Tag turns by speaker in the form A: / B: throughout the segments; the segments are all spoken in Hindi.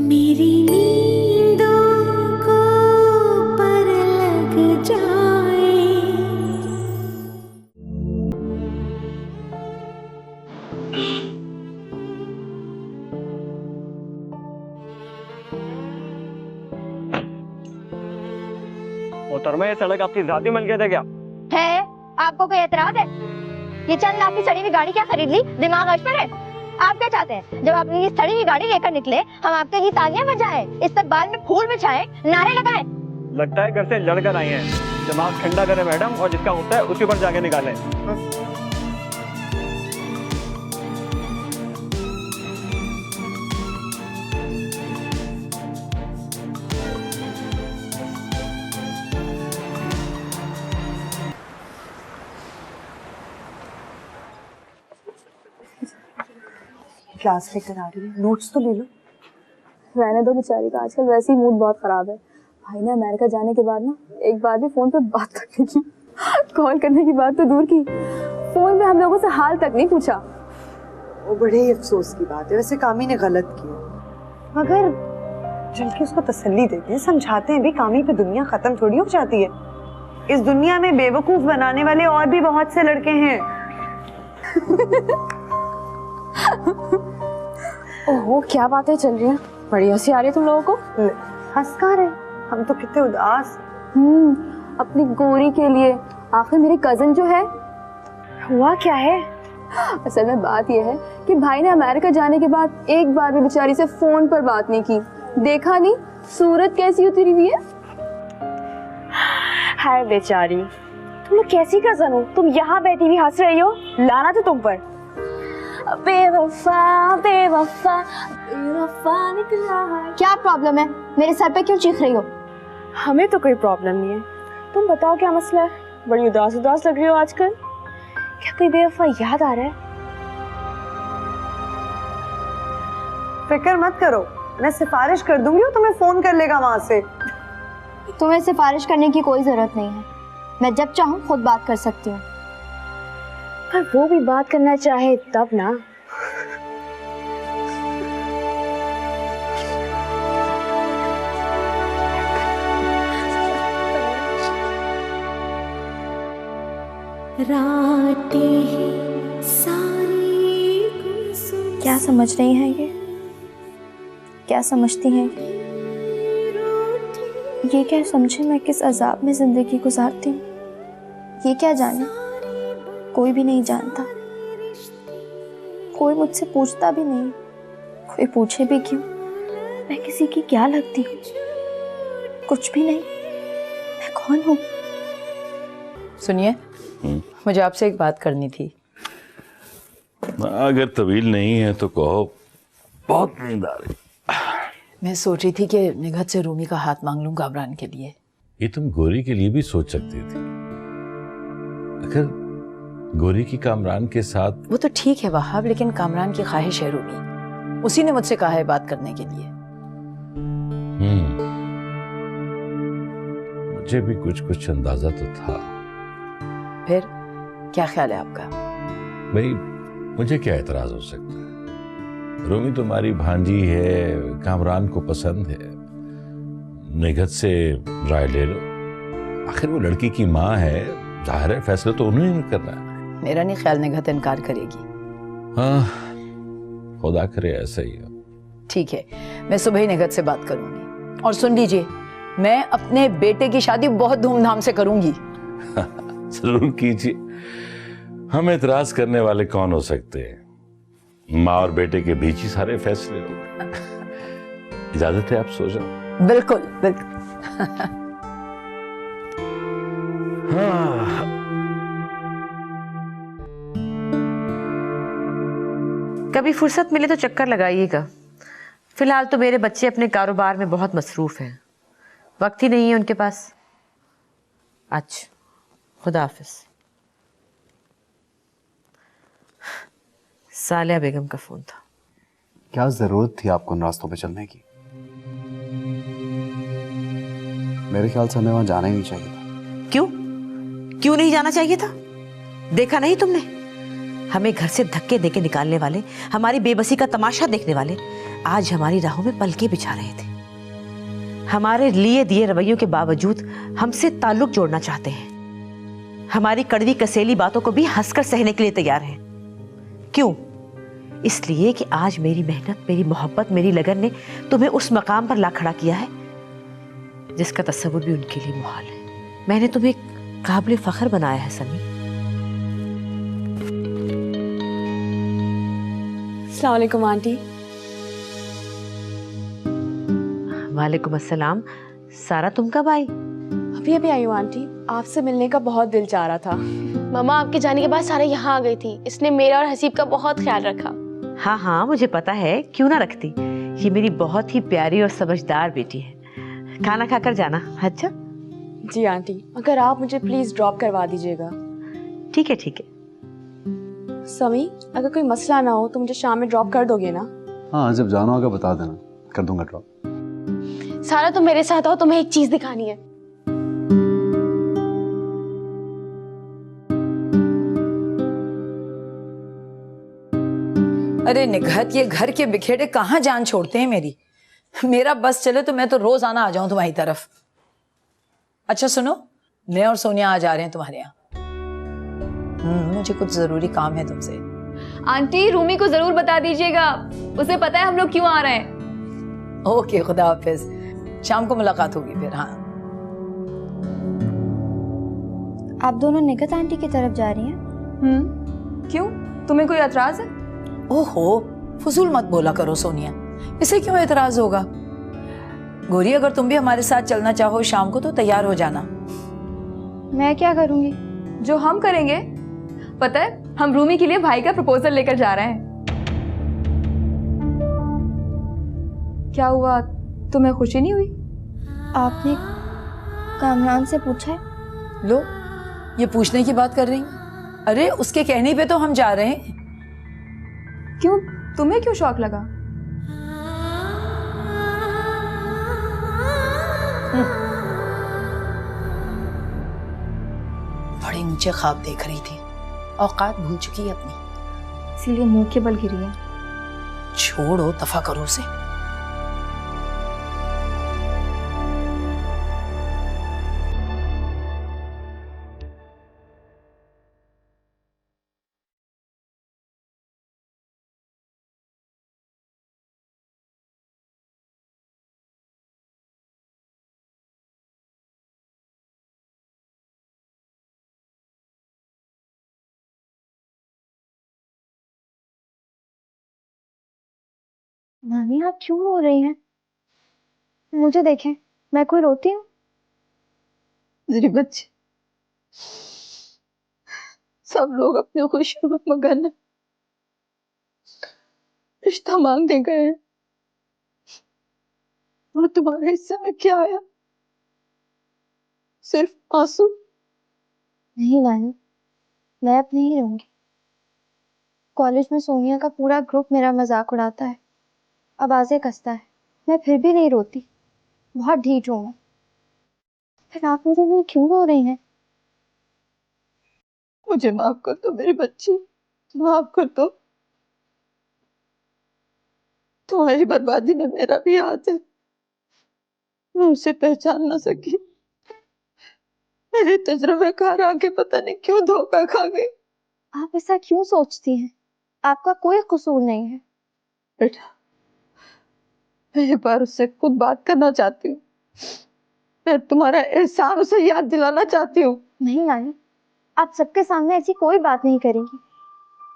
A: मेरी नींदों को पर लग जाए।
B: मोहतरमा, ये सड़क आपकी ज़ाती मिल्कियत है क्या?
C: है? आपको कोई एतराज है? ये चंद लाख की सड़ी हुई गाड़ी क्या खरीद ली? दिमाग अर्श पर है? आप क्या चाहते हैं? जब आप ये सड़ी हुई गाड़ी लेकर निकले, हम आपके लिए तालियां बजाएं, इस्तकबाल में फूल बिछाएं, नारे लगाएं।
B: लगता है घर से लड़कर आई हैं। दिमाग ठंडा करें मैडम, और जिसका होता है उसके ऊपर जाके निकालें।
D: क्लास लेकर आ रही है, नोट्स तो ले लो।
E: रहने दो बेचारी का, आजकल वैसे ही मूड बहुत खराब है। भाई ने अमेरिका जाने के बाद ना एक बार भी फोन पे बात करने की कॉल करने की बात तो दूर की, फोन पे हम लोगों से हाल तक नहीं पूछा।
D: वो बड़े ही अफसोस की बात है, वैसे कामी ने गलत किया, मगर चल के उसको तसल्ली देते हैं, समझाते हैं भी कामी पे दुनिया खत्म थोड़ी हो जाती है। इस दुनिया में बेवकूफ बनाने वाले और भी बहुत से लड़के हैं।
E: ओहो, क्या बातें चल रही हैं, बड़ी हंसी आ रही है तुम लोगों को।
D: हंस कहाँ रहे, हम तो कितने उदास।
E: अपनी गोरी के लिए। आखिर मेरी कजन जो है,
D: हुआ क्या है?
E: असल में बात यह है कि भाई ने अमेरिका जाने के बाद एक बार भी बेचारी से फोन पर बात नहीं की। देखा नहीं सूरत कैसी उतरी हुई है।
F: हाय बेचारी, तुम लोग कैसी कजन हो? तुम यहाँ बैठी हुई हंस रही हो, लाना तो तुम पर।
E: बेवफा बेवफा बेवफा निकला है। क्या प्रॉब्लम है? मेरे सर पे क्यों चीख रही हो?
F: हमें तो कोई प्रॉब्लम नहीं है, तुम बताओ क्या मसला है? बड़ी उदास उदास लग रही हो आजकल। क्या कोई बेवफा याद आ रहा है?
D: फिक्र मत करो, मैं सिफारिश कर दूंगी और तुम्हें फोन कर लेगा वहां से।
E: तुम्हें सिफारिश करने की कोई जरूरत नहीं है, मैं जब चाहूँ खुद बात कर सकती हूँ।
F: पर वो भी बात करना चाहे तब ना।
E: क्या समझ रही हैं ये? क्या समझती हैं ये क्या समझे मैं किस अजाब में जिंदगी गुजारती हूँ? ये क्या जाने, कोई भी नहीं जानता, कोई मुझसे पूछता भी नहीं, कोई पूछे भी क्यों? मैं किसी की क्या लगती हूँ? कुछ भी नहीं। मैं कौन हूँ?
G: सुनिए, मुझे आपसे एक बात करनी थी।
H: अगर तवील नहीं है तो कहो, बहुत नींद आ रही।
G: मैं सोच रही थी कि निगहत से रूमी का हाथ मांग लूं कामरान के लिए।
H: ये तुम गोरी के लिए भी सोच सकती थी। अगर गोरी की कामरान के साथ।
G: वो तो ठीक है वहाब, लेकिन कामरान की ख्वाहिश है रूमी, उसी ने मुझसे कहा है बात करने के लिए।
H: मुझे भी कुछ कुछ अंदाजा तो था।
G: फिर क्या ख्याल है आपका?
H: भाई मुझे क्या एतराज हो सकता है? रूमी तुम्हारी भांजी है, कामरान को पसंद है, निगहत से राय ले लो। आखिर वो लड़की की माँ है, जाहिर है फैसला तो उन्होंने ही करना है।
G: मेरा नहीं ख्याल निगहत इनकार करेगी।
H: हाँ, खुदा करे ऐसा ही हो।
G: ठीक है, मैं सुबह ही निगहत से बात करूंगी। और सुन लीजिए, मैं अपने बेटे की शादी बहुत धूमधाम से करूंगी।
H: जरूर कीजिए, हम एतराज करने वाले कौन हो सकते हैं? माँ और बेटे के बीच ही सारे फैसले होंगे। इजाजत है, आप सो जाओ।
G: बिल्कुल बिल्कुल।
H: हाँ।
I: कभी फुर्सत मिले तो चक्कर लगाइएगा। फिलहाल तो मेरे बच्चे अपने कारोबार में बहुत मसरूफ हैं, वक्त ही नहीं है उनके पास। अच्छा, खुदा हाफिज। सालिया बेगम का फोन था।
J: क्या जरूरत थी आपको इन रास्तों पे चलने की? मेरे ख्याल से हमें वहां जाना ही नहीं चाहिए था।
I: क्यों? क्यों नहीं जाना चाहिए था? देखा नहीं तुमने? हमें घर से धक्के देके निकालने वाले, हमारी बेबसी का तमाशा देखने वाले, आज हमारी राहों में पलके बिछा रहे थे। हमारे लिए दिए रवैयों के बावजूद हमसे ताल्लुक जोड़ना चाहते हैं। हमारी कड़वी कसेली बातों को भी हंसकर सहने के लिए तैयार हैं। क्यों? इसलिए कि आज मेरी मेहनत, मेरी मोहब्बत, मेरी लगन ने तुम्हें उस मकाम पर ला खड़ा किया है जिसका तस्वुर भी उनके लिए मुहाल है। मैंने तुम्हें काबिल फख्र बनाया है समी।
F: अस्सलाम वालेकुम आंटी।
I: वालेकुम अस्सलाम। सारा तुम कब आई?
F: अभी अभी आई हूँ आंटी, आपसे मिलने का बहुत दिल चाह रहा था।
K: मामा आपके जाने के बाद सारा यहाँ आ गई थी, इसने मेरा और हसीब का बहुत ख्याल रखा।
I: हाँ हाँ मुझे पता है, क्यों ना रखती। ये मेरी बहुत ही प्यारी और समझदार बेटी है। खाना खाकर जाना। अच्छा
F: जी आंटी, अगर आप मुझे प्लीज ड्रॉप करवा दीजिएगा।
I: ठीक है ठीक है।
F: समी, अगर कोई मसला ना हो तो मुझे शाम में ड्रॉप कर दोगे ना?
J: हाँ, जब जाना होगा बता देना, कर दूंगा ड्रॉप।
K: सारा तुम मेरे साथ आओ, तुम्हें एक चीज दिखानी है।
G: अरे निघत, ये घर के बिखेड़े कहाँ जान छोड़ते हैं मेरी। मेरा बस चले तो मैं तो रोज आना आ जाऊं तुम्हारी तरफ। अच्छा सुनो, मैं और सोनिया आ जा रहे हैं तुम्हारे यहाँ। मुझे कुछ जरूरी काम है तुमसे।
E: आंटी, रूमी को जरूर बता दीजिएगा, उसे पता है हम लोग क्यों आ रहे हैं।
G: ओके, खुदा हाफिज। शाम को मुलाकात होगी फिर। हाँ,
C: आप दोनों निगत आंटी की तरफ जा रही हैं?
E: क्यों, तुम्हें कोई एतराज है?
G: ओहो, फजूल मत बोला करो सोनिया, इसे क्यों एतराज होगा। गोरी, अगर तुम भी हमारे साथ चलना चाहो शाम को तो तैयार हो जाना।
C: मैं क्या करूंगी?
E: जो हम करेंगे। पता है, हम रूमी के लिए भाई का प्रपोजल लेकर जा रहे हैं। क्या हुआ, तुम्हें खुशी नहीं हुई?
C: आपने कामरान से पूछा है?
G: लो, ये पूछने की बात कर रही। अरे उसके कहने पे तो हम जा रहे हैं।
E: क्यों, तुम्हें क्यों शौक लगा?
G: बड़े ऊंचे ख्वाब देख रही थी, औकात भूल चुकी है अपनी,
E: इसीलिए मुंह के बल गिरी है।
G: छोड़ो, दफा करो उसे।
C: नानी, आप क्यों रो रही हैं? मुझे देखें, मैं कोई रोती हूँ?
L: मेरी बच्ची, सब लोग अपनी खुशियों में मगन है। रिश्ता मांगने गए हैं और तुम्हारे हिस्से में क्या आया? सिर्फ आंसू?
C: नहीं नानी, मैं अब नहीं रहूंगी। कॉलेज में सोनिया का पूरा ग्रुप मेरा मजाक उड़ाता है, आवाजें कसता है, मैं फिर भी नहीं रोती। बहुत ढीठ हूं मैं। फिर आप मुझे लिए क्यों रो रही हैं?
L: मुझे माफ कर दो मेरी बच्ची, माफ कर दो। तुम्हारी बर्बादी में मेरा भी हाथ है। मैं उसे पहचान ना सकी। मेरे तजुर्बेकार आके पता नहीं क्यों धोखा खा गई।
C: आप ऐसा क्यों सोचती हैं? आपका कोई कसूर नहीं है।
L: बेटा, मैं एक बार उससे खुद बात करना चाहती हूँ। मैं तुम्हारा एहसान उसे याद दिलाना चाहती हूँ।
C: नहीं नानी, आप सबके सामने ऐसी कोई बात नहीं करेंगी,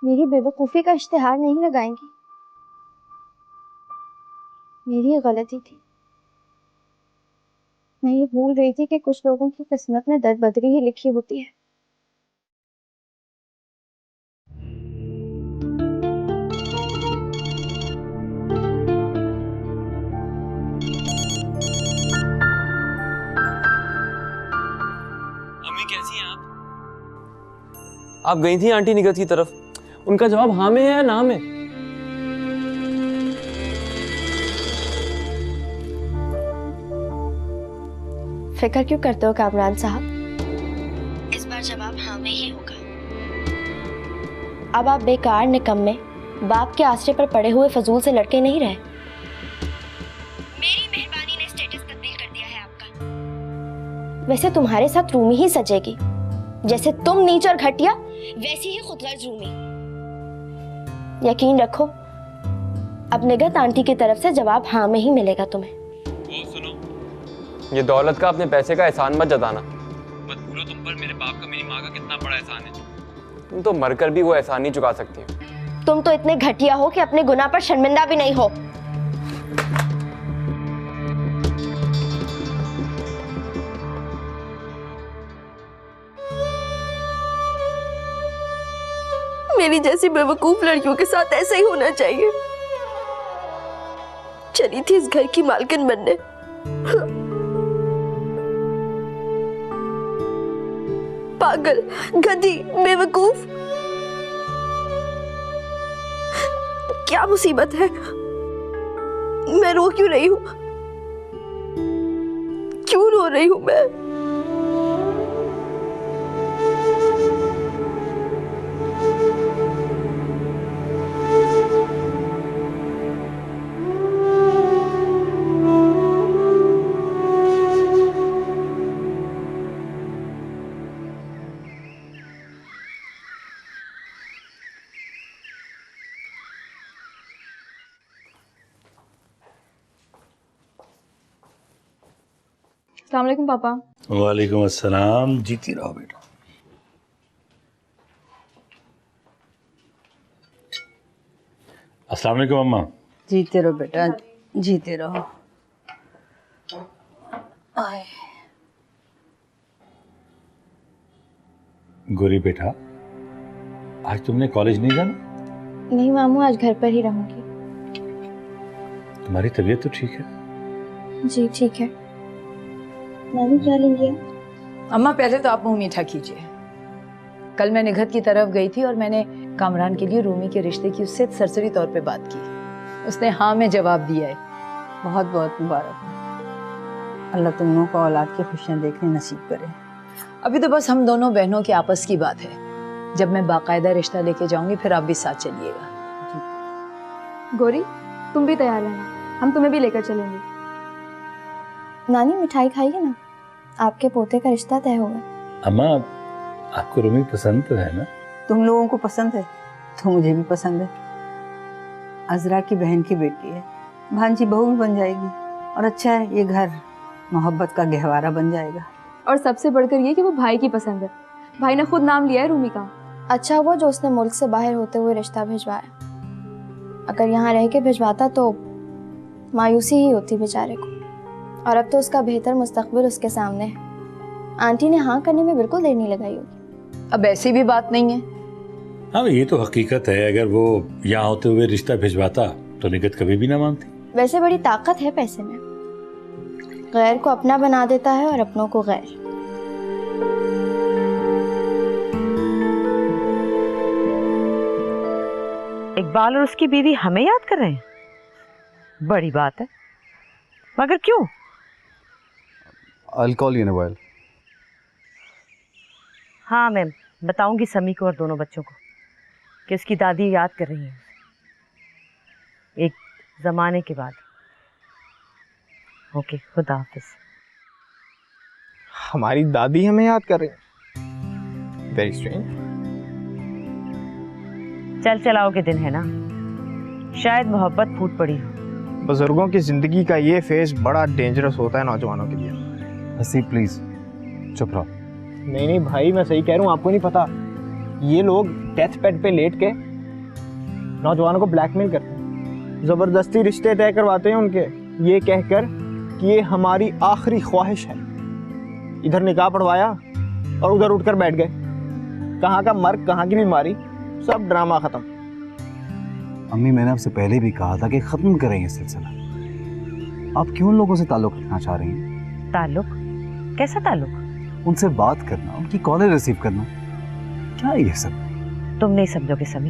C: मेरी बेवकूफी का इश्तिहार नहीं लगाएंगी। मेरी गलती थी, मैं ये भूल रही थी कि कुछ लोगों की किस्मत में दरबदरी ही लिखी होती है।
B: कैसी हैं आप गई थी आंटी निगत की तरफ, उनका जवाब हाँ में है या ना में?
K: फिक्र क्यों करते हो कामरान साहब?
C: इस बार जवाब हाँ में ही होगा। अब आप बेकार निकम्मे बाप के आश्रय पर पड़े हुए फजूल से लड़के नहीं रहे।
K: वैसे तुम्हारे साथ रूमी ही सजेगी। जैसे तुम नीच और घटिया, वैसी ही खुदगर्ज रूमी। यकीन रखो, अब निगहत आंटी की तरफ से जवाब हाँ में ही मिलेगा तुम्हें।
B: ये दौलत का अपने पैसे का एहसान मत जताना। मत भूलो तुम पर मेरे बाप का मेरी माँ का कितना बड़ा एहसान है। तुम तो मरकर भी वो एहसान नहीं चुका सकती हो।
K: तुम तो इतने घटिया हो कि अपने गुनाह पर शर्मिंदा भी नहीं हो।
F: मेरी जैसी बेवकूफ लड़कियों के साथ ऐसा ही होना चाहिए। चली थी इस घर की मालकिन बनने, पागल, गधी, बेवकूफ। क्या मुसीबत है? मैं रो क्यों रही हूँ? क्यों रो रही हूँ मैं?
E: अस्सलाम वालेकुम पापा।
H: वालेकुम अस्सलाम। जीती रहो बेटा। अस्सलाम वालेकुम अम्मा।
M: जीते रहो बेटा, जीते रहो। आए।
H: गोरी बेटा, आज तुमने कॉलेज नहीं जाना?
K: नहीं मामू, आज घर पर ही रहूंगी।
H: तुम्हारी तबीयत तो ठीक है?
K: जी ठीक है। नानी क्या लेंगे?
G: अम्मा पहले तो आप मुंह मीठा कीजिए। कल मैं निगहत की तरफ गई थी और मैंने कामरान के लिए रूमी के रिश्ते की उससे सरसरी तौर पे बात की। उसने हाँ में जवाब दिया है।
M: बहुत बहुत मुबारक हो। अल्लाह तुम लोगों को औलाद की खुशियाँ देखने नसीब करे।
G: अभी तो बस हम दोनों बहनों की आपस की बात है। जब मैं बाकायदा रिश्ता लेके जाऊंगी फिर आप भी साथ चलिएगा।
E: गौरी, तुम भी तैयार रहना, हम तुम्हें भी लेकर चलेंगे।
K: नानी मिठाई खाइए ना, आपके पोते का रिश्ता तय होगा।
H: अम्मा, आपको रूमी पसंद तो है ना?
M: तुम लोगों को पसंद है तो मुझे भी पसंद है। अजरा की बहन की बेटी है, भांजी बहू भी बन जाएगी और अच्छा है, ये घर मोहब्बत का गहवारा बन जाएगा।
E: और सबसे बढ़कर ये कि वो भाई की पसंद है। भाई ने खुद नाम लिया है रूमी का।
K: अच्छा हुआ जो उसने मुल्क से बाहर होते हुए रिश्ता भिजवाया। अगर यहाँ रह के भिजवाता तो मायूसी ही होती बेचारे को। और अब तो उसका बेहतर मुस्तकबिल उसके सामने है। आंटी ने हाँ करने में बिल्कुल देर नहीं लगाई होगी।
G: अब ऐसी भी बात नहीं है।
H: हाँ, ये तो हकीकत है। अगर वो यहाँ होते हुए रिश्ता भिजवाता तो निगहत कभी भी ना मानती।
K: वैसे बड़ी ताकत है पैसे में, गैर को अपना बना देता है और अपनों को गैर।
I: इकबाल और उसकी बीवी हमें याद कर रहे हैं, बड़ी बात है। मगर क्यों?
J: I'll call you in a while.
I: हाँ मैम, बताऊंगी समी को और दोनों बच्चों को कि उसकी दादी याद कर रही है एक जमाने के बाद। ओके, खुदा हाफिज।
N: हमारी दादी हमें याद कर रही है। Very strange.
I: चल चलाओ के दिन है ना, शायद मोहब्बत फूट पड़ी हो।
N: बुजुर्गों की जिंदगी का ये फेज बड़ा डेंजरस होता है नौजवानों के लिए।
J: हसीब प्लीज चुप रहो।
N: नहीं नहीं भाई, मैं सही कह रहा हूँ, आपको नहीं पता। ये लोग डेथ बेड पे लेट के नौजवानों को ब्लैकमेल करते हैं, जबरदस्ती रिश्ते तय करवाते हैं उनके, ये कहकर कि ये हमारी आखिरी ख्वाहिश है। इधर निकाह पढ़वाया और उधर उठकर बैठ गए। कहाँ का मर्ग, कहाँ की बीमारी, सब ड्रामा खत्म।
J: अम्मी, मैंने आपसे पहले भी कहा था कि खत्म करें ये सिलसिला। आप क्यों उन लोगों से ताल्लुक रखना चाह रही हैं?
I: ताल्लुक? कैसा ताल्लुक?
J: उनसे बात करना, उनकी कॉलेज रिसीव करना, क्या ये सब?
I: तुम नहीं समझोगे समी।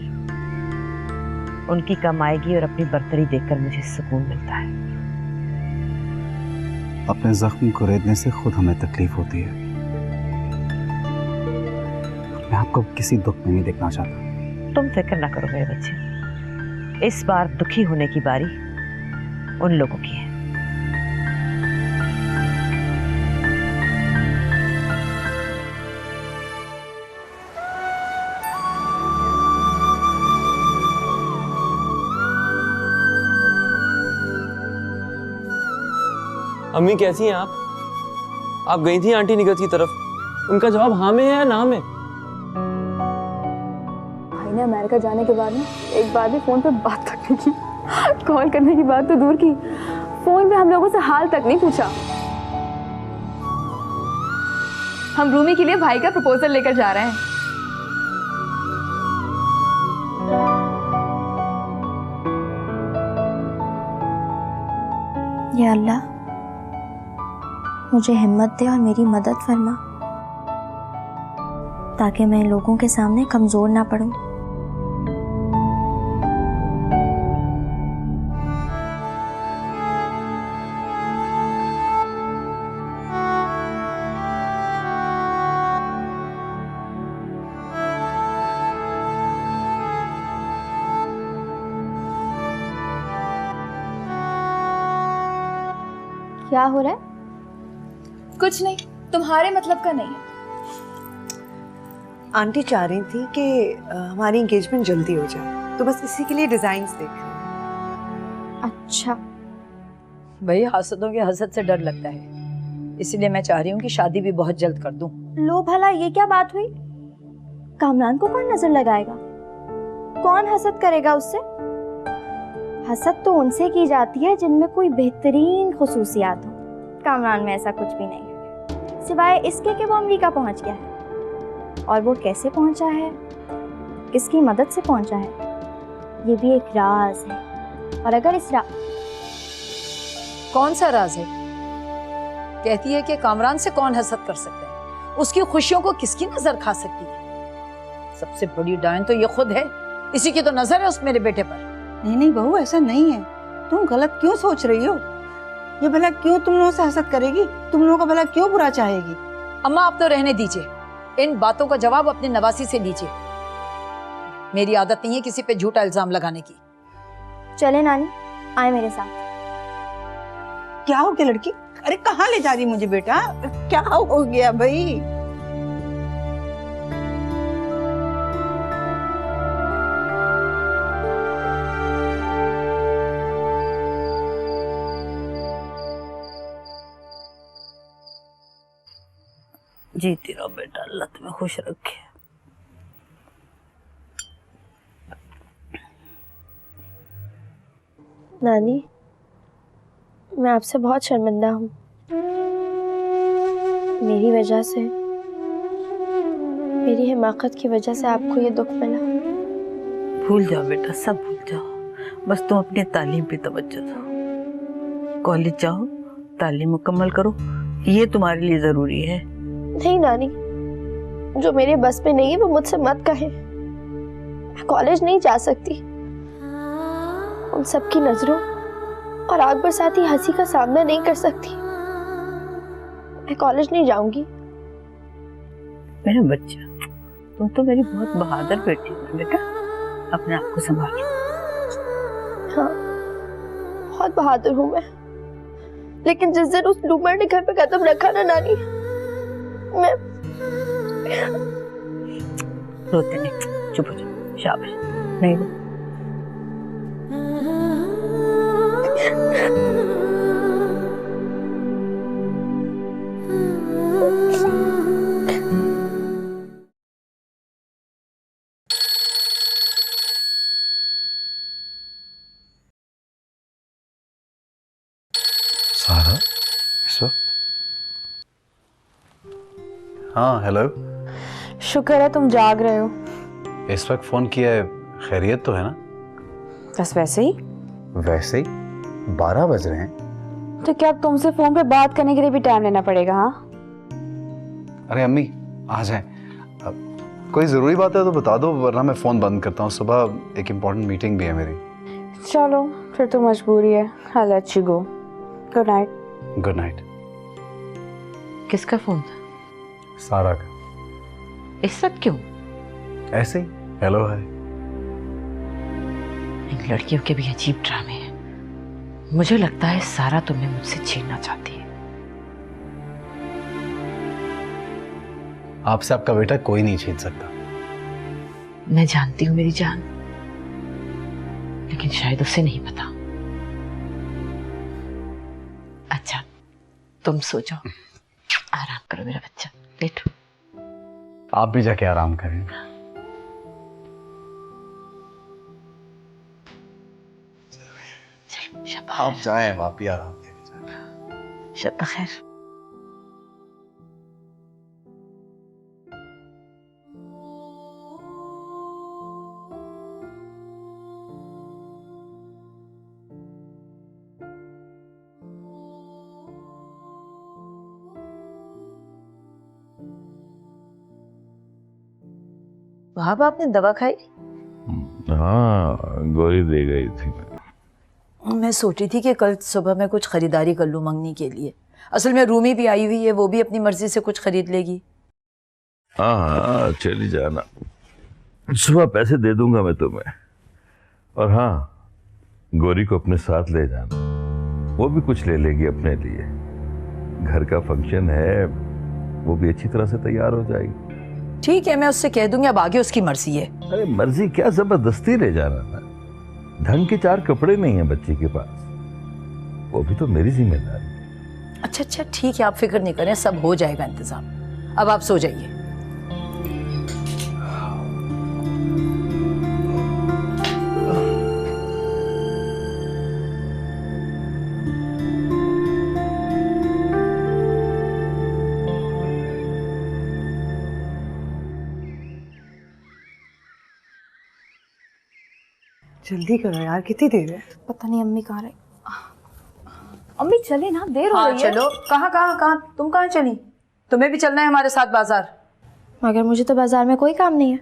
I: उनकी कमाएगी और अपनी बर्तरी देखकर मुझे सुकून मिलता है।
J: अपने जख्म को रेतने से खुद हमें तकलीफ होती है। मैं आपको किसी दुख में नहीं देखना चाहता।
I: तुम फिक्र ना करो मेरे बच्चे, इस बार दुखी होने की बारी उन लोगों की है।
B: अम्मी कैसी हैं आप? आप गई थी आंटी निगत की तरफ, उनका जवाब हाँ में है या ना में?
E: भाई ने अमेरिका जाने के बाद ना एक बार भी फोन पे बात तक नहीं की। कॉल करने की बात तो दूर की, फोन पे हम लोगों से हाल तक नहीं पूछा। हम रूमी के लिए भाई का प्रपोजल लेकर जा रहे हैं।
K: या अल्लाह, मुझे हिम्मत दे और मेरी मदद फरमा, ताकि मैं लोगों के सामने कमजोर ना पड़ूं। क्या हो रहा है?
E: कुछ नहीं, तुम्हारे मतलब का नहीं है।
D: आंटी चाह रही थी कि हमारी एंगेजमेंट जल्दी हो जाए, तो बस इसी के लिए डिजाइन्स देख रही हूं।
K: अच्छा
G: भाई, हसदों के हसद से डर लगता है, इसलिए मैं चाह रही हूँ कि शादी भी बहुत जल्द कर दूं।
K: लो भला, ये क्या बात हुई? कामरान को कौन नजर लगाएगा? कौन हसद करेगा उससे? हसद तो उनसे की जाती है जिनमें कोई बेहतरीन खुसूसियात हो। कामरान में ऐसा कुछ भी नहीं है, सिवाय इसके कि वो अमेरिका पहुंच गया है। और वो कैसे पहुंचा है, किसकी मदद से पहुंचा है, ये भी एक राज है। और अगर इस
G: कौन सा राज है? कहती है कि कामरान से कौन हसद कर सकता है, उसकी खुशियों को किसकी नजर खा सकती है? सबसे बड़ी डायन तो ये खुद है, इसी की तो नजर है उस मेरे बेटे पर।
M: नहीं नहीं बहू, ऐसा नहीं है। तुम गलत क्यों सोच रही हो? ये भला क्यों तुम लोगों से हसद करेगी? तुम लोगों का भला क्यों बुरा चाहेगी?
G: अम्मा, आप तो रहने दीजिए, इन बातों का जवाब अपनी नवासी से लीजिए। मेरी आदत नहीं है किसी पे झूठा इल्जाम लगाने की।
K: चले नानी, आए मेरे साथ।
M: क्या हो गया लड़की? अरे कहाँ ले जा रही मुझे बेटा? क्या हो गया भाई? जीती रहो बेटा, अल्लाह तुम्हें खुश रखे।
F: नानी, मैं आपसे बहुत शर्मिंदा हूँ। मेरी वजह से, मेरी हिमाकत की वजह से आपको ये दुख मिला।
M: भूल जाओ बेटा, सब भूल जाओ। बस तुम अपनी तालीम पे तवज्जो दो। कॉलेज जाओ, तालीम मुकम्मल करो, ये तुम्हारे लिए जरूरी है।
F: नहीं नानी, जो मेरे बस में नहीं है वो मुझसे मत कहे। मैं कॉलेज नहीं जा सकती। उन सबकी नजरों और आग बरसाती हंसी का सामना नहीं कर सकती। मैं कॉलेज नहीं जाऊंगी।
M: मेरा बच्चा, तुम तो मेरी बहुत बहादुर बेटी हो बेटा, अपने आप को संभालो।
F: हाँ, बहुत बहादुर हूँ मैं, लेकिन जिस दिन उस लूमड़ ने घर पे कदम रखा ना नानी, मैं
M: रोते नहीं, चुप हो जाओ, शाबाश। नहीं रो।
J: सारा इस वक्त? हाँ हेलो।
F: शुक्र है तुम जाग रहे हो।
J: इस वक्त फोन किया है, खैरियत तो है ना?
F: बस वैसे ही।
J: वैसे ही 12 बज रहे हैं।
F: तो क्या अब तुमसे फोन पे बात करने के लिए भी टाइम लेना पड़ेगा? हाँ,
J: अरे अम्मी आ जाए, कोई जरूरी बात है तो बता दो, वरना मैं फोन बंद करता हूँ। सुबह एक इम्पोर्टेंट मीटिंग भी है मेरी।
F: चलो फिर तो मजबूरी है। I'll let you go. Good night.
J: Good night.
I: किसका फोन था?
J: सारा का।
I: इस सब क्यों?
J: ऐसे ही हेलो है।
I: इन लड़कियों के भी अजीब ड्रामे हैं। मुझे लगता है सारा तुम्हें मुझसे छीनना चाहती है।
J: आपसे आपका बेटा कोई नहीं छीन सकता।
I: मैं जानती हूँ मेरी जान, लेकिन शायद उसे नहीं पता। अच्छा, तुम सो जाओ, आराम करो मेरा बच्चा, लेटो।
J: आप भी जाके आराम करें। आप जाएं, आप भी आराम करें।
I: शब खैर। वहां आपने दवा खाई?
H: हाँ, गोली दे गई थी।
G: मैं सोची थी कि कल सुबह मैं कुछ खरीदारी कर लूँ मंगनी के लिए। असल में रूमी भी आई हुई है, वो भी अपनी मर्जी से कुछ खरीद लेगी।
H: हाँ, चली जाना, सुबह पैसे दे दूंगा मैं तुम्हें। और हाँ, गौरी को अपने साथ ले जाना, वो भी कुछ ले लेगी अपने लिए। घर का फंक्शन है, वो भी अच्छी तरह से तैयार हो जाएगी।
G: ठीक है, मैं उससे कह दूंगी, अब आगे उसकी मर्जी है।
H: अरे मर्जी क्या, जबरदस्ती ले जाना था। ढंग के 4 कपड़े नहीं है बच्ची के पास, वो भी तो मेरी जिम्मेदारी।
G: अच्छा अच्छा ठीक है, आप फिक्र नहीं करें, सब हो जाएगा इंतजाम। अब आप सो जाइए।
D: जल्दी करो यार, कितनी देर है?
K: पता नहीं अम्मी कहाँ रही। अम्मी चले ना, देर हो
G: हाँ
K: रही है।
G: चलो। कहाँ कहाँ कहाँ, तुम कहाँ चली? तुम्हें भी चलना है हमारे साथ बाजार?
K: मगर मुझे तो बाजार में कोई काम नहीं है।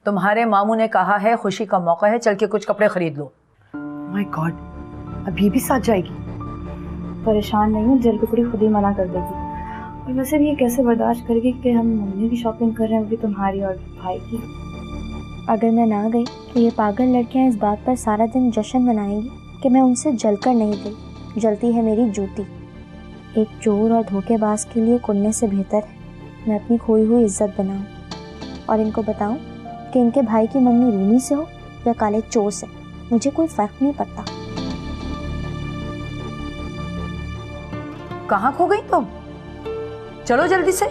G: तुम्हारे मामू ने कहा है खुशी का मौका है, चल के कुछ कपड़े खरीद लो।
D: माय गॉड, अब ये भी साथ जाएगी?
E: परेशान नहीं हूँ, जल टुकड़ी खुद ही मना कर देगी। और वैसे भी ये कैसे बर्दाश्त करेगी कि हम मम्मी की शॉपिंग कर रहे हैं, वो भी तुम्हारी और भाई की।
K: अगर मैं ना गई तो ये पागल लड़कियां इस बात पर सारा दिन जश्न मनाएंगी कि मैं उनसे जलकर नहीं गई। जलती है मेरी जूती। एक चोर और धोखेबाज के लिए कुन्ने से बेहतर है मैं अपनी खोई हुई इज्जत बनाऊं और इनको बताऊं कि इनके भाई की मम्मी रूमी से हो या काले चोर से, मुझे कोई फर्क नहीं पड़ता।
G: कहाँ खो गई तुम? चलो जल्दी से।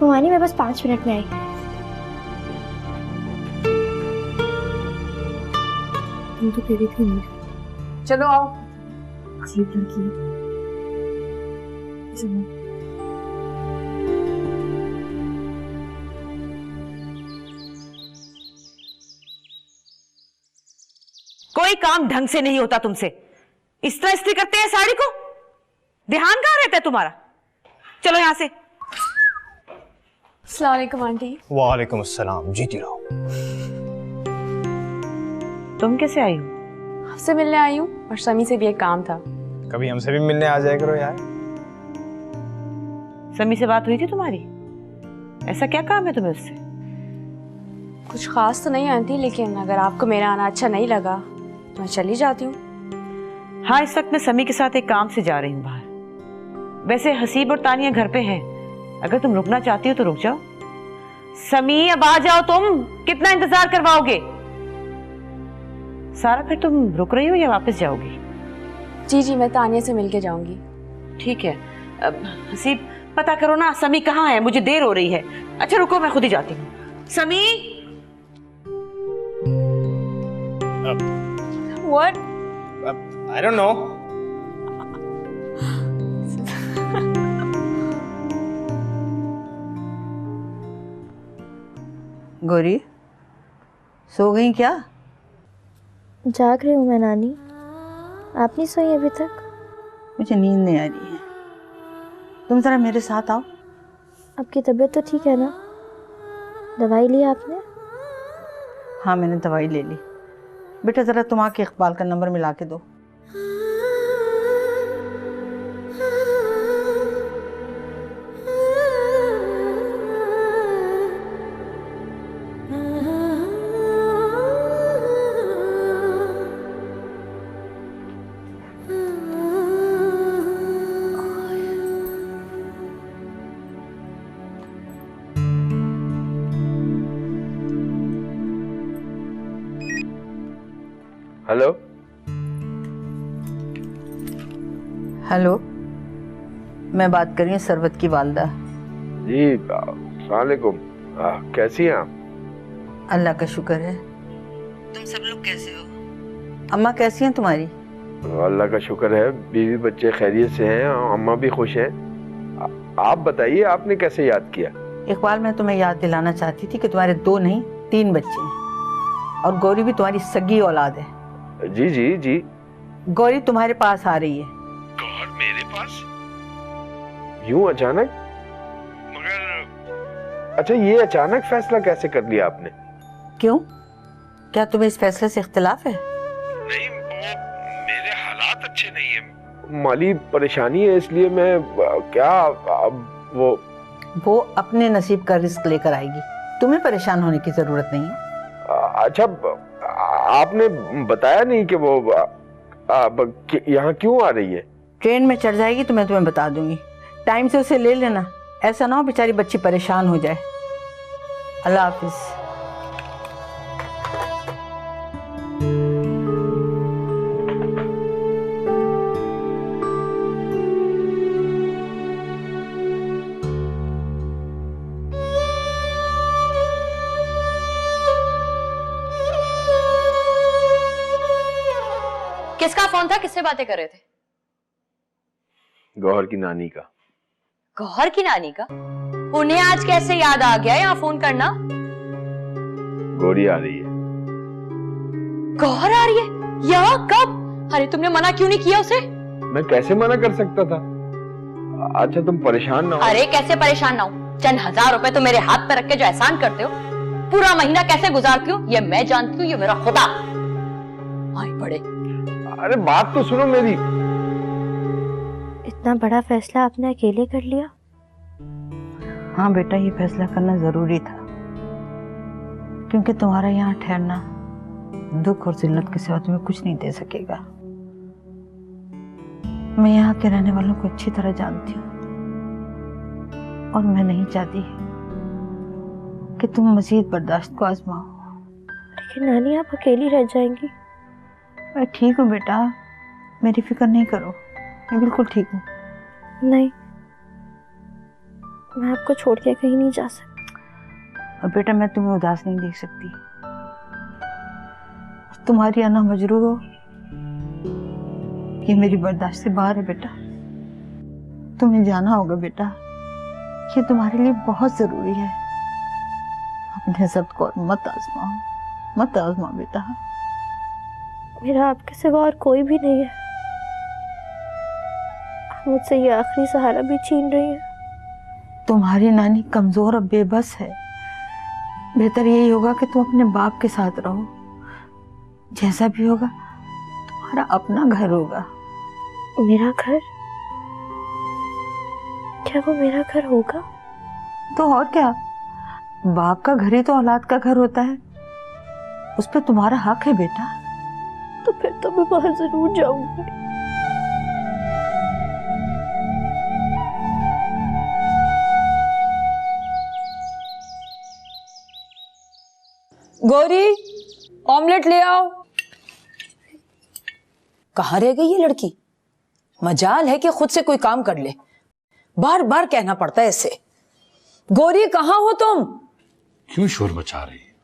K: ममानी मैं बस 5 मिनट में आई।
E: तुम तो कह रही थी नहीं।
G: चलो आओ।
E: अजीब लड़की है। चलो।
I: कोई काम ढंग से नहीं होता तुमसे, इस तरह इस्त्री करते हैं साड़ी को। ध्यान कहाँ रहता है तुम्हारा? चलो यहाँ से।
E: अस्सलाम वालेकुम आंटी।
N: वालेकुम अस्सलाम, जीती रहो।
I: तुम कैसे आई हो?
E: आपसे मिलने आई हूँ और शमी से भी एक काम था।
N: कभी हमसे भी मिलने आ जाया करो यार।
I: शमी से बात हुई थी तुम्हारी? ऐसा क्या काम है तुम्हें उससे?
E: कुछ खास तो नहीं आंटी, लेकिन अगर आपको मेरा आना अच्छा नहीं लगा तो मैं चली जाती हूँ।
I: हाँ, इस वक्त मैं शमी के साथ एक काम से जा रही हूँ बाहर। वैसे हसीब और तानिया घर पे हैं, अगर तुम रुकना चाहती हो तो रुक जाओ। शमी अब आ जाओ, तुम कितना इंतजार करवाओगे? सारा, फिर तुम रुक रही हो या वापस जाओगी?
E: जी जी, मैं तानिया से मिलके जाऊंगी।
I: ठीक है। अब हसीब पता करो ना शमी कहाँ है, मुझे देर हो रही है। अच्छा रुको, मैं खुद ही जाती हूँ। Shami.
E: What?
N: I don't know.
M: Gauri, सो गई क्या?
K: जाग रही हूँ मैं नानी। आप नहीं सोई अभी तक?
M: मुझे नींद नहीं आ रही है, तुम जरा मेरे साथ आओ।
K: आपकी तबीयत तो ठीक है ना? दवाई ली आपने?
M: हाँ, मैंने दवाई ले ली। बेटा जरा तुम आके इकबाल का नंबर मिला के दो।
B: हेलो।
M: हेलो, मैं बात कर रही हूँ सरवत की वालदा।
O: जी अस्सलाम वालेकुम। कैसी हैं आप?
M: अल्लाह का शुक्र है। तुम सब लोग कैसे हो? अम्मा कैसी हैं तुम्हारी?
O: अल्लाह का शुक्र है, बीवी बच्चे खैरियत से हैं, अम्मा भी खुश हैं। आप बताइए, आपने कैसे याद किया?
M: इकबाल, मैं तुम्हें याद दिलाना चाहती थी कि तुम्हारे 2 नहीं 3 बच्चे हैं और गौरी भी तुम्हारी सगी औलाद है।
O: जी जी जी।
M: गौरी तुम्हारे पास आ रही है।
O: गौर मेरे पास? यूं अचानक? मगर अच्छा, ये अचानक फैसला कैसे कर लिया आपने?
M: क्यों, क्या तुम्हें इस फैसले से इख्तिलाफ है?
O: नहीं, मेरे हालात अच्छे नहीं है, माली परेशानी है, इसलिए मैं क्या अब वो
M: अपने नसीब का रिस्क लेकर आएगी, तुम्हें परेशान होने की जरूरत नहीं है।
O: अच्छा, आपने बताया नहीं कि वो यहाँ क्यों आ रही है?
M: ट्रेन में चढ़ जाएगी तो मैं तुम्हें बता दूंगी। टाइम से उसे ले लेना, ऐसा ना हो बेचारी बच्ची परेशान हो जाए। अल्लाह हाफिज।
P: किसका फोन था? किससे बातें कर रहे थे?
O: गौहर की नानी का।
P: गौहर की नानी का? उन्हें आज कैसे याद आ गया यहाँ फोन करना?
O: गौरी आ रही है।
P: गौहर आ रही है? यहाँ कब? अरे तुमने मना क्यों नहीं किया उसे?
O: मैं कैसे मना कर सकता था? अच्छा तुम परेशान ना हो।
P: अरे कैसे परेशान ना हो? चंद 1000 रुपए तो मेरे हाथ पे रख के जो एहसान करते हो, पूरा महीना कैसे गुजारती हूँ ये मैं जानती हूँ, ये मेरा खुदा। भाई बड़े।
O: अरे बात तो सुनो मेरी।
F: इतना बड़ा फैसला आपने अकेले कर लिया?
M: हाँ बेटा, ये फैसला करना जरूरी था, क्योंकि तुम्हारा यहाँ ठहरना दुख और जिल्लत के सिवा तुम्हें कुछ नहीं दे सकेगा। मैं यहाँ के रहने वालों को अच्छी तरह जानती हूँ और मैं नहीं चाहती कि तुम मजीद बर्दाश्त को आजमाओ।
F: लेकिन नानी, आप अकेली रह जाएंगी।
M: मैं ठीक हूँ बेटा, मेरी फिक्र नहीं करो, मैं बिल्कुल ठीक हूँ।
F: नहीं, मैं आपको छोड़ के कहीं नहीं जा सकती।
M: और बेटा मैं तुम्हें उदास नहीं देख सकती। तुम्हारी आना मजरूर हो ये मेरी बर्दाश्त से बाहर है बेटा। तुम्हें जाना होगा बेटा, ये तुम्हारे लिए बहुत जरूरी है। अपने सब को मत आजमाओ, मत आजमाओ बेटा।
F: मेरा आपके सिवा और कोई भी नहीं है। आप मुझसे ये आखिरी सहारा भी छीन रही है।
M: तुम्हारी नानी कमजोर और बेबस है। बेहतर यही होगा कि तुम अपने बाप के साथ रहो। जैसा भी होगा तुम्हारा अपना घर होगा।
F: मेरा घर? क्या वो मेरा घर होगा?
M: तो और क्या, बाप का घर ही तो औलाद का घर होता है, उस पर तुम्हारा हक है बेटा।
F: तो फिर तो मैं वहां जरूर जाऊंगी।
G: गौरी, ऑमलेट ले आओ। कहाँ रह गई ये लड़की? मजाल है कि खुद से कोई काम कर ले, बार बार कहना पड़ता है इसे। गौरी कहाँ हो तुम?
H: क्यों शोर मचा रही है?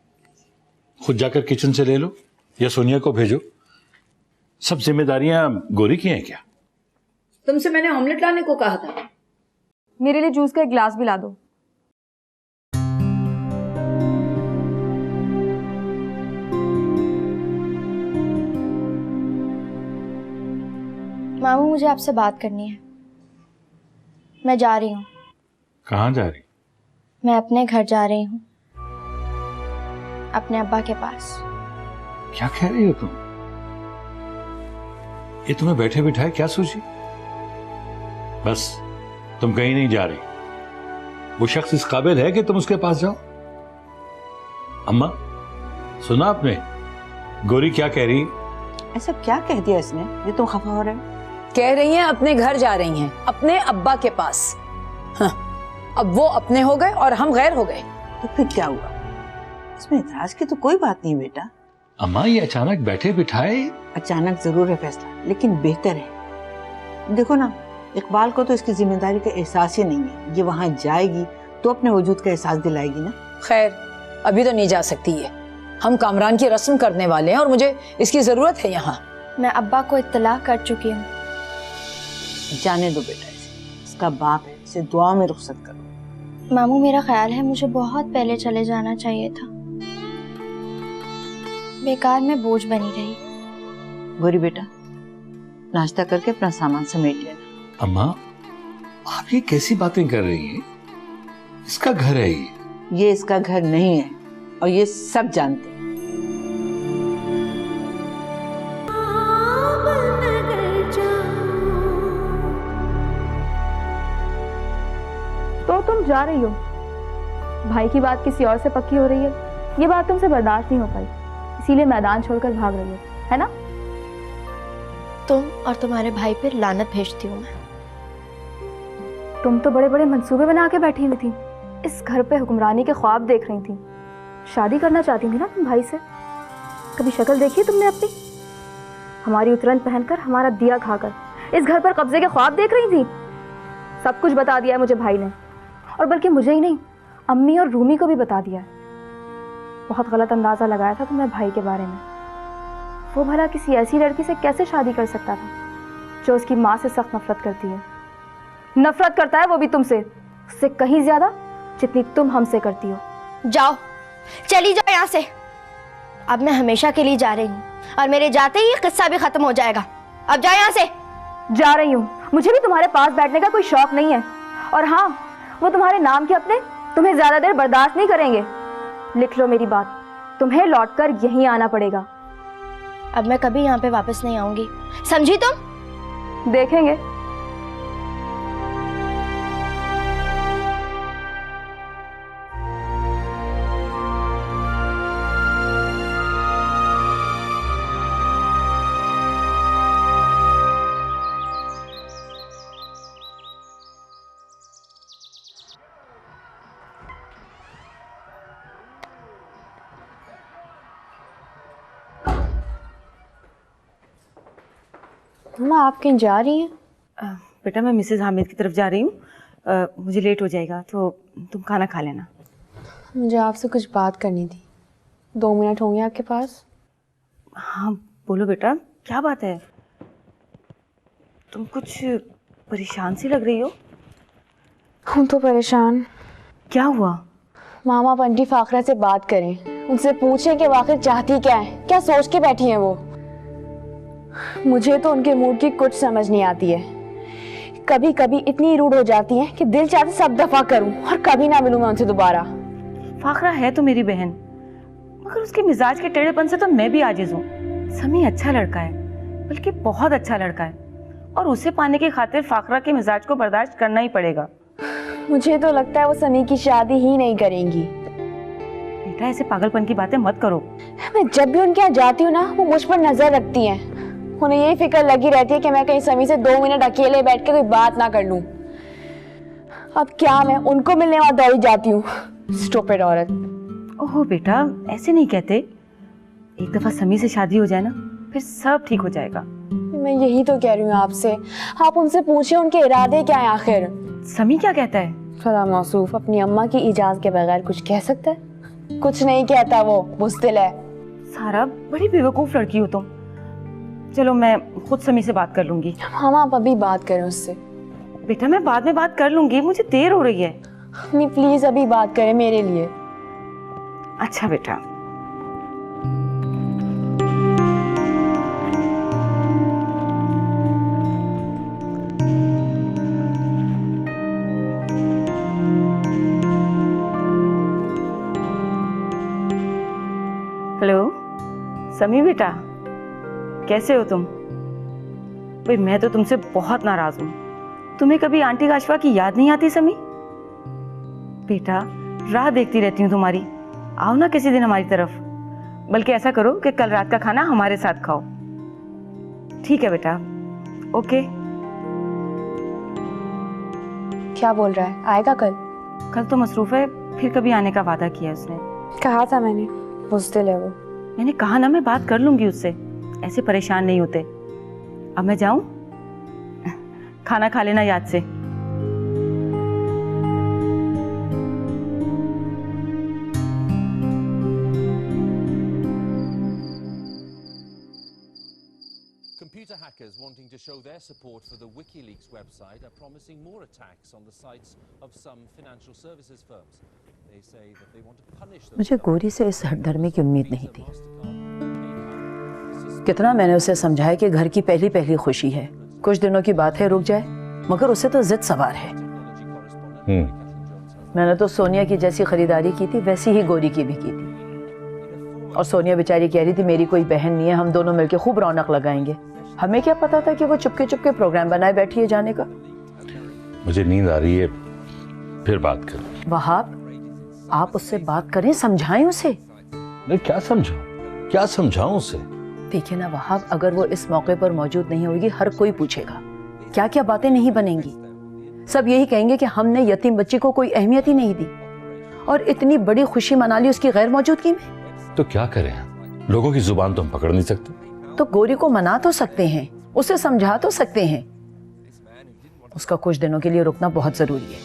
H: खुद जाकर किचन से ले लो या सोनिया को भेजो। सब जिम्मेदारियां गौरी की हैं क्या?
G: तुमसे मैंने ऑमलेट लाने को कहा था।
E: मेरे लिए जूस का एक गिलास भी ला दो।
K: मामू, मुझे आपसे बात करनी है। मैं जा रही हूँ।
H: कहाँ जा रही?
K: मैं अपने घर जा रही हूँ, अपने अब्बा के पास।
H: क्या कह रही हो तुम? ये तुम्हें बैठे बिठाए क्या सोची? बस तुम कहीं नहीं जा रही। वो शख्स इस काबिल है कि तुम उसके पास जाओ? अम्मा, सुना आपने गौरी क्या कह रही?
M: ऐसा क्या कह दिया इसने जो तुम खफा हो रहे हो?
G: कह रही हैं अपने घर जा रही हैं, अपने अब्बा के पास। हाँ, अब वो अपने हो गए और हम गैर हो गए।
M: तो फिर क्या हुआ? इसमें इतराज की तो कोई बात नहीं बेटा।
H: अम्मा, ये अचानक बैठे बिठाए।
M: अचानक जरूर है फैसला, लेकिन बेहतर है। देखो ना, इकबाल को तो इसकी जिम्मेदारी का एहसास ही नहीं है। ये वहाँ जाएगी तो अपने वजूद का एहसास दिलाएगी ना।
G: खैर अभी तो नहीं जा सकती है, हम कामरान की रस्म करने वाले हैं और मुझे इसकी जरूरत है यहाँ।
K: मैं अब्बा को इत्तला कर चुकी हूँ।
M: जाने दो बेटा, इसका बाप है, इसे दुआ में रुखसत करो।
K: मामू मेरा ख्याल है मुझे बहुत पहले चले जाना चाहिए था, बेकार में बोझ बनी रही।
M: गोरी बेटा, नाश्ता करके अपना सामान समेट लेना।
H: अम्मा, आप ये कैसी बातें कर रही हैं? इसका घर है
M: ये इसका घर नहीं है और ये सब जानते हैं।
E: तो तुम जा रही हो, भाई की बात किसी और से पक्की हो रही है, ये बात तुमसे बर्दाश्त नहीं हो पाई, इसीलिए मैदान छोड़कर भाग रही हो, है ना?
F: तुम और तुम्हारे भाई पे लानत भेजती हूँ मैं।
E: तुम तो बड़े बड़े मंसूबे बना के बैठी हुई थी, इस घर पे हुक्मरानी के ख्वाब देख रही थी, शादी करना चाहती थी ना तुम भाई से। कभी शक्ल देखी तुमने अपनी? हमारी उतरन पहनकर, हमारा दिया खाकर इस घर पर कब्जे के ख्वाब देख रही थी। सब कुछ बता दिया है मुझे भाई ने, और बल्कि मुझे ही नहीं, अम्मी और रूमी को भी बता दिया है। बहुत गलत अंदाजा लगाया था तुमने भाई के बारे में। वो भला किसी ऐसी लड़की से कैसे शादी कर सकता था जो उसकी माँ से सख्त नफरत करती है। नफरत करता है वो भी तुमसे, उससे कहीं ज्यादा जितनी तुम हमसे करती हो।
F: जाओ, चली जाओ यहाँ से। अब मैं हमेशा के लिए जा रही हूँ और मेरे जाते ही किस्सा भी खत्म हो जाएगा। अब जाओ यहाँ से।
E: जा रही हूँ, मुझे भी तुम्हारे पास बैठने का कोई शौक नहीं है। और हाँ, वो तुम्हारे नाम के अपने तुम्हें ज्यादा देर बर्दाश्त नहीं करेंगे। लिख लो मेरी बात, तुम्हें लौटकर यहीं आना पड़ेगा।
F: अब मैं कभी यहाँ पे वापस नहीं आऊंगी, समझी तुम?
E: देखेंगे।
K: माँ आप कहीं जा रही हैं?
I: बेटा मैं मिसेज हामिद की तरफ जा रही हूँ, मुझे लेट हो जाएगा, तो तुम खाना खा लेना।
K: मुझे आपसे कुछ बात करनी थी, 2 मिनट होंगे आपके पास?
I: हाँ बोलो बेटा, क्या बात है? तुम कुछ परेशान सी लग रही हो।
K: हूँ तो परेशान।
I: क्या हुआ?
K: मामा पंटी फाखरा से बात करें, उनसे पूछें कि आखिर चाहती क्या है, क्या सोच के बैठी हैं वो। मुझे तो उनके मूड की कुछ समझ नहीं आती है। कभी कभी इतनी रूड हो जाती हैं कि दिल चाहते सब दफा करूं और कभी ना मिलूं मैं उनसे दोबारा।
I: फाखरा है तो मेरी बहन, मगर उसके मिजाज के टेढ़ेपन से तो मैं भी आजिज हूँ। समी अच्छा लड़का है, बल्कि बहुत अच्छा लड़का है, और उसे पाने की खातिर फाखरा के मिजाज को बर्दाश्त करना ही पड़ेगा।
K: मुझे तो लगता है वो समी की शादी ही नहीं करेंगी।
I: बेटा ऐसे पागलपन की बातें मत करो।
K: मैं जब भी उनके यहाँ जाती हूँ ना, वो मुझ पर नजर रखती हैं। उन्हें यही फिक्र लगी रहती है कि मैं कहीं समी से 2 मिनट अकेले बैठ के कोई बात ना कर लूं। अब क्या मैं उनको मिलने वहां दौड़ी जाती हूँ। स्टूपिड औरत।
I: ओह बेटा ऐसे नहीं कहते, एक दफा समी से शादी हो जाए ना, फिर सब ठीक हो जाएगा।
K: मैं यही तो कह रही हूँ आपसे, आप उनसे पूछे उनके इरादे क्या है आखिर।
I: समी क्या कहता है?
K: फला मौसूफ अपनी अम्मा की इजाजत के बगैर कुछ कह सकता है? कुछ नहीं कहता, वो बुज़दिल है।
I: सारा बड़ी बेवकूफ लड़की हो तुम। चलो मैं खुद समी से बात कर लूंगी।
K: हाँ आप अभी बात करें उससे।
I: बेटा मैं बाद में बात कर लूंगी, मुझे देर हो रही है।
K: नहीं प्लीज अभी बात करें मेरे लिए।
I: अच्छा बेटा। हेलो समी बेटा, कैसे हो तुम? भाई मैं तो तुमसे बहुत नाराज हूँ। तुम्हें कभी आंटी काशवा की याद नहीं आती समी? बेटा राह देखती रहती हूँ तुम्हारी, आओ ना किसी दिन हमारी तरफ। बल्कि ऐसा करो कि कल रात का खाना हमारे साथ खाओ। ठीक है बेटा, ओके।
K: क्या बोल रहा है, आएगा कल?
I: कल तो मसरूफ है, फिर कभी आने का वादा किया उसने।
K: कहा था मैंने, बुज़दिल है वो।
I: मैंने कहा ना मैं बात कर लूंगी उससे, ऐसे परेशान नहीं होते। अब मैं जाऊं?
Q: खाना खा लेना याद से।
R: Computer hackers wanting to show their support for the WikiLeaks website are promising more attacks on the sites of some financial services firms. They say that they want to punish them.
G: मुझे गौरी से इस हटधर्मी की उम्मीद नहीं थी। कितना मैंने उसे समझाया कि घर की पहली पहली खुशी है, कुछ दिनों की बात है, रुक जाए, मगर उसे तो जिद सवार है। मैंने तो सोनिया की जैसी खरीदारी की थी वैसी ही गौरी की भी की थी। और सोनिया बेचारी कह रही थी मेरी कोई बहन नहीं है, हम दोनों मिलकर खूब रौनक लगाएंगे। हमें क्या पता था कि वो चुपके चुपके प्रोग्राम बनाए बैठी है जाने का।
H: मुझे नींद आ रही है, फिर बात कर।
G: वहाब, आप उससे बात करें, समझाएं उसे।
H: मैं क्या समझाऊं, क्या समझाऊं उसे?
G: देखिए ना वहाब, अगर वो इस मौके पर मौजूद नहीं होगी हर कोई पूछेगा, क्या क्या बातें नहीं बनेंगी। सब यही कहेंगे कि हमने यतीम बच्ची को कोई अहमियत ही नहीं दी और इतनी बड़ी खुशी मना ली उसकी गैर मौजूदगी में।
H: तो क्या करें, लोगों की जुबान तो हम पकड़ नहीं सकते।
G: तो गौरी को मना तो सकते हैं, उसे समझा तो सकते हैं। उसका कुछ दिनों के लिए रुकना बहुत जरूरी है।